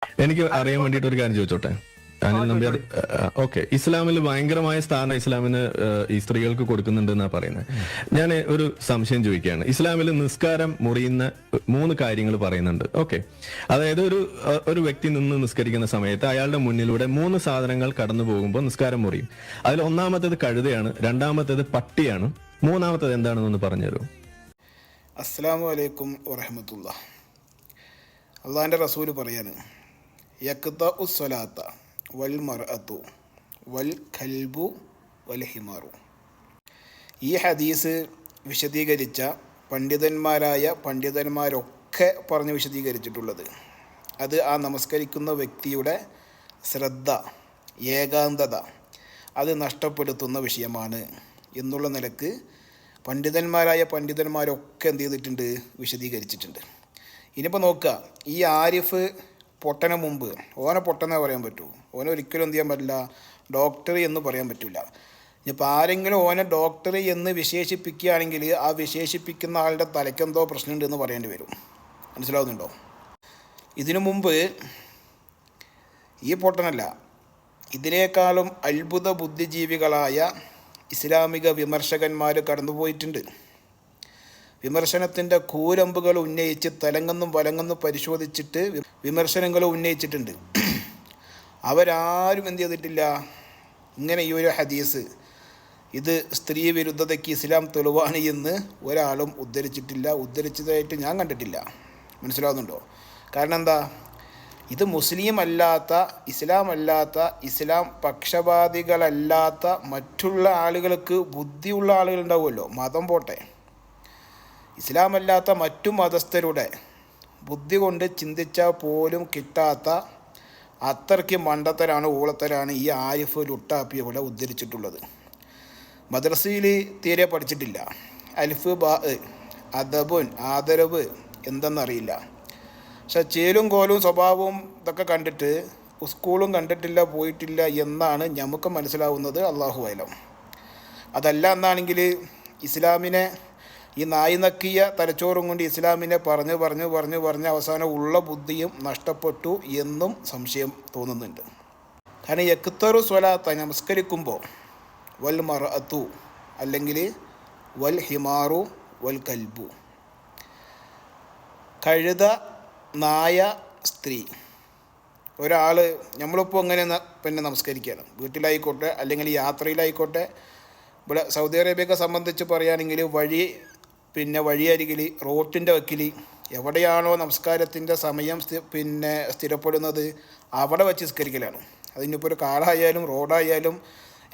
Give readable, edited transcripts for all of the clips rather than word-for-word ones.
എനിക്ക് അറിയാൻ വേണ്ടിയിട്ട് ഒരു കാര്യം ചോദിച്ചോട്ടെ അനിൽ നമ്പ്യാർ? ഓക്കെ, ഇസ്ലാമിൽ ഭയങ്കരമായ സ്ഥാനം ഇസ്ലാമിന് ഈ സ്ത്രീകൾക്ക് കൊടുക്കുന്നുണ്ട് എന്നാ പറയുന്നത്. ഞാൻ ഒരു സംശയം ചോദിക്കുകയാണ്. ഇസ്ലാമിൽ നിസ്കാരം മുറിയുന്ന 3 കാര്യങ്ങൾ പറയുന്നുണ്ട്. ഓക്കെ, അതായത് ഒരു വ്യക്തി നിന്ന് നിസ്കരിക്കുന്ന സമയത്ത് അയാളുടെ മുന്നിലൂടെ 3 സാധനങ്ങൾ കടന്നു പോകുമ്പോൾ നിസ്കാരം മുറിയും. അതിൽ ഒന്നാമത്തേത് കഴുതയാണ്, രണ്ടാമത്തേത് പട്ടിയാണ്, മൂന്നാമത്തേത് എന്താണെന്നൊന്ന് പറഞ്ഞുതരൂ. അസ്സലാമു അലൈക്കും വറഹ്മത്തുള്ളാഹി. അള്ളാഹിൻ്റെ റസൂല് പറയാണ്, യഖ്തഉ സ്വലാത്ത വൽ മർഅതു വൽ കൽബു വൽ ഹിമാറു. ഈ ഹദീസ് വിശദീകരിച്ച പണ്ഡിതന്മാരൊക്കെ പറഞ്ഞ് വിശദീകരിച്ചിട്ടുള്ളത് അത് ആ നമസ്കരിക്കുന്ന വ്യക്തിയുടെ ശ്രദ്ധ, ഏകാന്തത അത് നഷ്ടപ്പെടുത്തുന്ന വിഷയമാണ് എന്നുള്ള നിലക്ക് പണ്ഡിതന്മാരൊക്കെ എന്ത് ചെയ്തിട്ടുണ്ട്, വിശദീകരിച്ചിട്ടുണ്ട്. ഇനിയിപ്പോൾ നോക്കുക, ഈ ആരിഫ് പൊട്ടന മുമ്പ് ഓനെ പൊട്ടനെ പറയാൻ പറ്റൂ? ഓനെ ഒരിക്കലും എന്ത് ചെയ്യാൻ പറ്റില്ല, ഡോക്ടർ എന്ന് പറയാൻ പറ്റില്ല. ഇനിയിപ്പോൾ ആരെങ്കിലും ഓനെ ഡോക്ടർ എന്ന് വിശേഷിപ്പിക്കുകയാണെങ്കിൽ ആ വിശേഷിപ്പിക്കുന്ന ആളുടെ തലയ്ക്കെന്തോ പ്രശ്നമുണ്ട് എന്ന് പറയേണ്ടി വരും. മനസ്സിലാവുന്നുണ്ടോ? ഇതിനു മുമ്പ് ഈ പൊട്ടനല്ല, ഇതിനേക്കാളും അത്ഭുത ബുദ്ധിജീവികളായ ഇസ്ലാമിക വിമർശകന്മാർ കടന്നുപോയിട്ടുണ്ട്. വിമർശനത്തിൻ്റെ കൂരമ്പുകൾ ഉന്നയിച്ച് തലങ്ങുന്നും വലങ്ങുന്നും പരിശോധിച്ചിട്ട് വിമർശനങ്ങൾ ഉന്നയിച്ചിട്ടുണ്ട്. അവരാരും എന്ത് ചെയ്തിട്ടില്ല, ഇങ്ങനെ ഈ ഒരു ഹദീസ് ഇത് സ്ത്രീ വിരുദ്ധതയ്ക്ക് ഇസ്ലാം തെളിവാണ് എന്ന് ഒരാളും ഉദ്ധരിച്ചിട്ടില്ല. ഉദ്ധരിച്ചതായിട്ട് ഞാൻ കണ്ടിട്ടില്ല. മനസ്സിലാവുന്നുണ്ടോ? കാരണം എന്താ, ഇത് മുസ്ലിം അല്ലാത്ത, ഇസ്ലാം പക്ഷപാതികളല്ലാത്ത മറ്റുള്ള ആളുകൾക്ക്, ബുദ്ധിയുള്ള ആളുകളുണ്ടാവുമല്ലോ, മതം പോട്ടെ, ഇസ്ലാം അല്ലാത്ത മറ്റു മതസ്ഥരുടെ ബുദ്ധി കൊണ്ട് ചിന്തിച്ചാൽ പോലും കിട്ടാത്ത അത്രയ്ക്ക് മണ്ടത്തരാണ്, ഊളത്തരാണ് ഈ ആരിഫ് ലുട്ടാപ്പിയെ പോലെ ഉദ്ധരിച്ചിട്ടുള്ളത്. മദ്രസയിൽ തീരെ പഠിച്ചിട്ടില്ല. അൽഫ് ബാ അദബുൻ ആദരവ് എന്തെന്നറിയില്ല. പക്ഷെ ചേലും കോലും സ്വഭാവവും ഇതൊക്കെ കണ്ടിട്ട് സ്കൂളും കണ്ടിട്ടില്ല, പോയിട്ടില്ല എന്നാണ് നമുക്ക് മനസ്സിലാവുന്നത്. അള്ളാഹു അലം. അതല്ല എന്നാണെങ്കിൽ ഇസ്ലാമിനെ ഈ നായി നക്കിയ തലച്ചോറും കൊണ്ട് ഇസ്ലാമിനെ പറഞ്ഞ് അവസാനം ഉള്ള ബുദ്ധിയും നഷ്ടപ്പെട്ടു എന്നും സംശയം തോന്നുന്നുണ്ട്. കാരണം യക്തറു സ്വലാത്ത നമസ്കരിക്കുമ്പോൾ വൽ മർഅതു അല്ലെങ്കിൽ വൽ ഹിമാറു വൽ കൽബു, കഴുത, നായ, സ്ത്രീ, ഒരാൾ നമ്മളിപ്പോൾ അങ്ങനെ പിന്നെ നമസ്കരിക്കുകയാണ്, വീട്ടിലായിക്കോട്ടെ അല്ലെങ്കിൽ യാത്രയിലായിക്കോട്ടെ. ഇവിടെ സൗദി അറേബ്യയൊക്കെ സംബന്ധിച്ച് പറയുകയാണെങ്കിൽ വഴിയരികിൽ, റോട്ടിൻ്റെ വക്കിൽ എവിടെയാണോ നമസ്കാരത്തിൻ്റെ സമയം സ്ഥിരപ്പെടുന്നത് അവിടെ വെച്ച് നിസ്കരിക്കലാണ്. അതിനിപ്പോൾ ഒരു കാടായാലും റോഡായാലും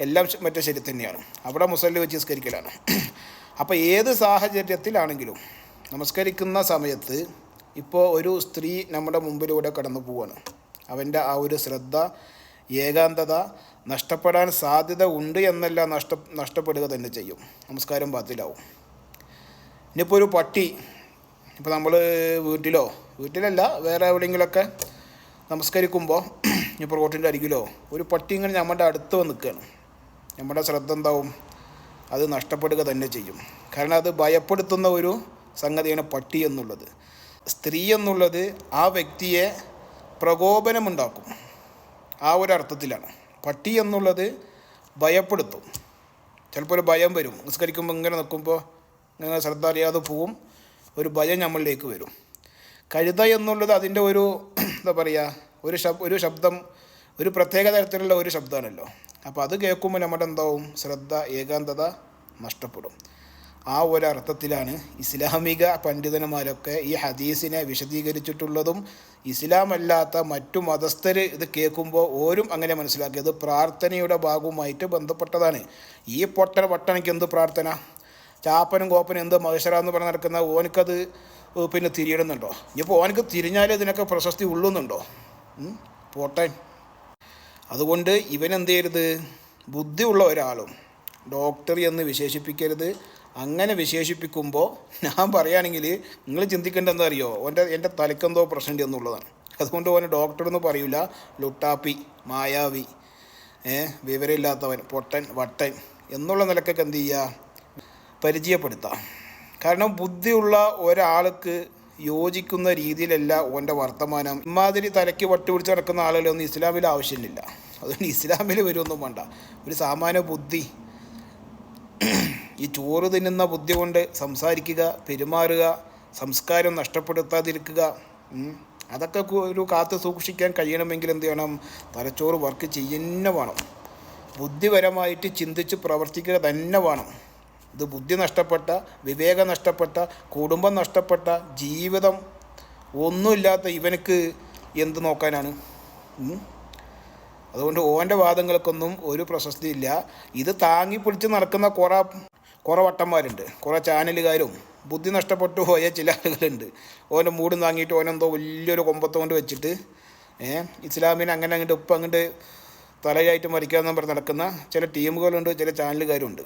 എല്ലാം മറ്റേ ശരി തന്നെയാണ്. അവിടെ മുസല്ലി വെച്ച് നിസ്കരിക്കലാണ്. അപ്പോൾ ഏത് സാഹചര്യത്തിലാണെങ്കിലും നമസ്കരിക്കുന്ന സമയത്ത് ഇപ്പോൾ ഒരു സ്ത്രീ നമ്മുടെ മുമ്പിലൂടെ കടന്നു പോവുകയാണ്, അവൻ്റെ ആ ഒരു ശ്രദ്ധ, ഏകാന്തത നഷ്ടപ്പെടാൻ സാധ്യത ഉണ്ട് എന്നല്ല, നഷ്ടപ്പെടുക തന്നെ ചെയ്യും. നമസ്കാരം ബാത്തിലാവും. ഇനിയിപ്പോൾ ഒരു പട്ടി, ഇപ്പോൾ നമ്മൾ വീട്ടിലല്ല വേറെ എവിടെയെങ്കിലുമൊക്കെ നമസ്കരിക്കുമ്പോൾ ഇപ്പോൾ റോട്ടിൻ്റെ അരികിലോ ഒരു പട്ടി ഇങ്ങനെ നമ്മുടെ അടുത്ത് വന്ന് നിൽക്കുകയാണ്, നമ്മുടെ ശ്രദ്ധ എന്താവും, അത് നഷ്ടപ്പെടുക തന്നെ ചെയ്യും. കാരണം അത് ഭയപ്പെടുത്തുന്ന ഒരു സംഗതിയാണ് പട്ടി എന്നുള്ളത്. സ്ത്രീ എന്നുള്ളത് ആ വ്യക്തിയെ പ്രകോപനമുണ്ടാക്കും, ആ ഒരു അർത്ഥത്തിലാണ്. പട്ടി എന്നുള്ളത് ഭയപ്പെടുത്തും. ചിലപ്പോൾ ഒരു ഭയം വരും, നിസ്കരിക്കുമ്പോൾ ഇങ്ങനെ നിൽക്കുമ്പോൾ ഇങ്ങനെ ശ്രദ്ധ അറിയാതെ പോവും, ഒരു ഭയം നമ്മളിലേക്ക് വരും. കഴുത എന്നുള്ളത് അതിൻ്റെ ഒരു എന്താ പറയുക, ഒരു ശബ്ദം, ഒരു പ്രത്യേക തരത്തിലുള്ള ഒരു ശബ്ദമാണല്ലോ. അപ്പോൾ അത് കേൾക്കുമ്പോൾ നമ്മുടെ എന്താവും, ശ്രദ്ധ, ഏകാന്തത നഷ്ടപ്പെടും. ആ ഒരർത്ഥത്തിലാണ് ഇസ്ലാമിക പണ്ഡിതന്മാരൊക്കെ ഈ ഹദീസിനെ വിശദീകരിച്ചിട്ടുള്ളതും. ഇസ്ലാം അല്ലാത്ത മറ്റു മതസ്ഥർ ഇത് കേൾക്കുമ്പോൾ ഓരും അങ്ങനെ മനസ്സിലാക്കിയത് പ്രാർത്ഥനയുടെ ഭാഗവുമായിട്ട് ബന്ധപ്പെട്ടതാണ്. ഈ പട്ടണയ്ക്ക് എന്ത് പ്രാർത്ഥന, ചാപ്പനും കോപ്പനും എന്ത് മഹേശ്വരാന്ന് പറഞ്ഞ് നടക്കുന്ന ഓനക്കത് തിരിയിടുന്നുണ്ടോ? ഇനിയിപ്പോൾ ഓനക്ക് തിരിഞ്ഞാൽ ഇതിനൊക്കെ പ്രശസ്തി ഉള്ളുന്നുണ്ടോ? പോട്ടെ. അതുകൊണ്ട് ഇവനെന്ത് ചെയ്യരുത്, ബുദ്ധിയുള്ള ഒരാളും ഡോക്ടർ എന്ന് വിശേഷിപ്പിക്കരുത്. അങ്ങനെ വിശേഷിപ്പിക്കുമ്പോൾ ഞാൻ പറയുകയാണെങ്കിൽ നിങ്ങൾ ചിന്തിക്കേണ്ടത് എന്താ അറിയോ, എൻ്റെ തലക്കെന്തോ പ്രശ്നം എന്നുള്ളതാണ്. അതുകൊണ്ട് ഓനെ ഡോക്ടർ എന്ന് പറയൂല, ലുട്ടാപ്പി, മായാവി, വിവരമില്ലാത്തവൻ, പൊട്ടൻ, വട്ടൻ എന്നുള്ള നിലക്കൊക്കെ എന്ത് ചെയ്യുക, പരിചയപ്പെടുത്താം. കാരണം ബുദ്ധിയുള്ള ഒരാൾക്ക് യോജിക്കുന്ന രീതിയിലല്ല ഓൻ്റെ വർത്തമാനം. ഇമാതിരി തലയ്ക്ക് വട്ടുപിടിച്ച് നടക്കുന്ന ആളുകളൊന്നും ഇസ്ലാമിൽ ആവശ്യമില്ല. അതുകൊണ്ട് ഇസ്ലാമിൽ വരുമൊന്നും വേണ്ട. ഒരു സാമാന്യ ബുദ്ധി, ഈ ചോറ് തിന്നുന്ന ബുദ്ധി കൊണ്ട് സംസാരിക്കുക, പെരുമാറുക, സംസ്കാരം നഷ്ടപ്പെടുത്താതിരിക്കുക, അതൊക്കെ ഒരു കാത്തു സൂക്ഷിക്കാൻ കഴിയണമെങ്കിൽ എന്ത് ചെയ്യണം? തലച്ചോറ് വർക്ക് ചെയ്യുന്ന വേണം. ബുദ്ധിപരമായിട്ട് ചിന്തിച്ച് പ്രവർത്തിക്കുക തന്നെ വേണം. ഇത് ബുദ്ധി നഷ്ടപ്പെട്ട, വിവേകം നഷ്ടപ്പെട്ട, കുടുംബം നഷ്ടപ്പെട്ട, ജീവിതം ഒന്നുമില്ലാത്ത ഇവനക്ക് എന്ത് നോക്കാനാണ്? അതുകൊണ്ട് ഓൻ്റെ വാദങ്ങൾക്കൊന്നും ഒരു പ്രശസ്തിയില്ല. ഇത് താങ്ങി പിടിച്ച് നടക്കുന്ന കുറേ വട്ടന്മാരുണ്ട്, കുറേ ചാനലുകാരും. ബുദ്ധി നഷ്ടപ്പെട്ടു പോയ ചില ആളുകളുണ്ട്. ഓൻ്റെ മൂടും താങ്ങിയിട്ട് ഓനെന്തോ വലിയൊരു കൊമ്പത്ത് കൊണ്ട് വെച്ചിട്ട് ഇസ്ലാമിനെ അങ്ങനെ അങ്ങോട്ട് തലയായിട്ട് മരിക്കാമെന്ന് പറഞ്ഞ് നടക്കുന്ന ചില ടീമുകളുണ്ട്, ചില ചാനലുകാരുണ്ട്.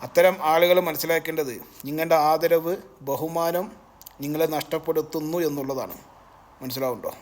അത്തരം ആളുകൾ മനസ്സിലാക്കേണ്ടത് നിങ്ങളുടെ ആദരവ്, ബഹുമാനം നിങ്ങളെ നഷ്ടപ്പെടുത്തുന്നു എന്നുള്ളതാണ്. മനസ്സിലാവുന്നുണ്ടോ?